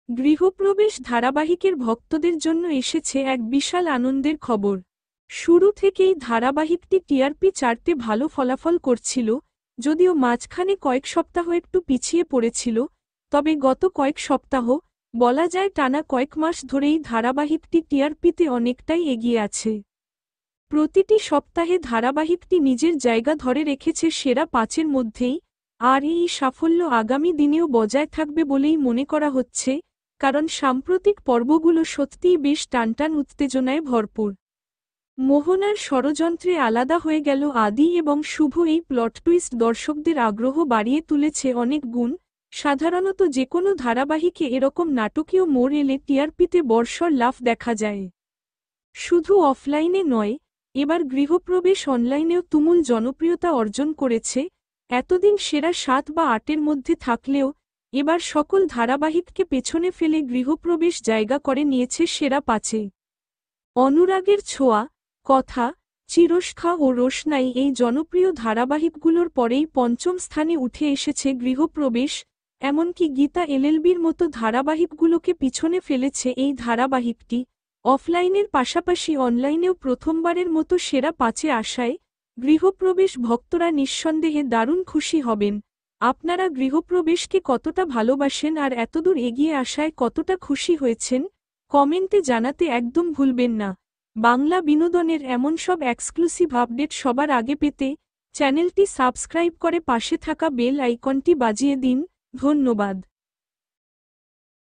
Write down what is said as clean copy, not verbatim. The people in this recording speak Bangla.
গৃহপ্রবেশ ধারাবাহিকের ভক্তদের জন্য এসেছে এক বিশাল আনন্দের খবর। শুরু থেকেই ধারাবাহিকটি টিআরপি চার্টে ভালো ফলাফল করছিল, যদিও মাঝখানে কয়েক সপ্তাহ একটু পিছিয়ে পড়েছিল, তবে গত কয়েক সপ্তাহ, বলা যায় টানা কয়েক মাস ধরেই ধারাবাহিকটি টিআরপিতে অনেকটাই এগিয়ে আছে। প্রতিটি সপ্তাহে ধারাবাহিকটি নিজের জায়গা ধরে রেখেছে সেরা ৫-এর মধ্যেই, আর এই সাফল্য আগামী দিনেও বজায় থাকবে বলেই মনে করা হচ্ছে, কারণ সাম্প্রতিক পর্বগুলো সত্যিই বেশ টানটান উত্তেজনায় ভরপুর। মোহনার ষড়যন্ত্রে আলাদা হয়ে গেল আদি এবং শুভ এই প্লট টুইস্ট দর্শকদের আগ্রহ বাড়িয়ে তুলেছে অনেক গুণ। সাধারণত যেকোনো ধারাবাহিকে এরকম নাটকীয় মোড় এলে টিআরপিতে বর্ষর লাফ দেখা যায়। শুধু অফলাইনে নয়, এবার গৃহপ্রবেশ অনলাইনেও তুমুল জনপ্রিয়তা অর্জন করেছে। এতদিন সেরা ৭ বা ৮-এর মধ্যে থাকলেও এবার সকল ধারাবাহিককে পেছনে ফেলে গৃহপ্রবেশ জায়গা করে নিয়েছে সেরা ৫-এ। অনুরাগের ছোঁয়া, কথা, চিরস্খা ও রোশনাই এই জনপ্রিয় ধারাবাহিকগুলোর পরেই পঞ্চম স্থানে উঠে এসেছে গৃহপ্রবেশ। এমনকি গীতা এলএলবির মতো ধারাবাহিকগুলোকে পিছনে ফেলেছে এই ধারাবাহিকটি। অফলাইনের পাশাপাশি অনলাইনেও প্রথমবারের মতো সেরা ৫-এ আসায় গৃহপ্রবেশ ভক্তরা নিঃসন্দেহে দারুণ খুশি হবেন। আপনারা গৃহপ্রবেশকে কতটা ভালোবাসেন আর এতদূর এগিয়ে আসায় কতটা খুশি হয়েছেন, কমেন্টে জানাতে একদম ভুলবেন না। বাংলা বিনোদনের এমন সব এক্সক্লুসিভ আপডেট সবার আগে পেতে চ্যানেলটি সাবস্ক্রাইব করে পাশে থাকা বেল আইকনটি বাজিয়ে দিন। ধন্যবাদ।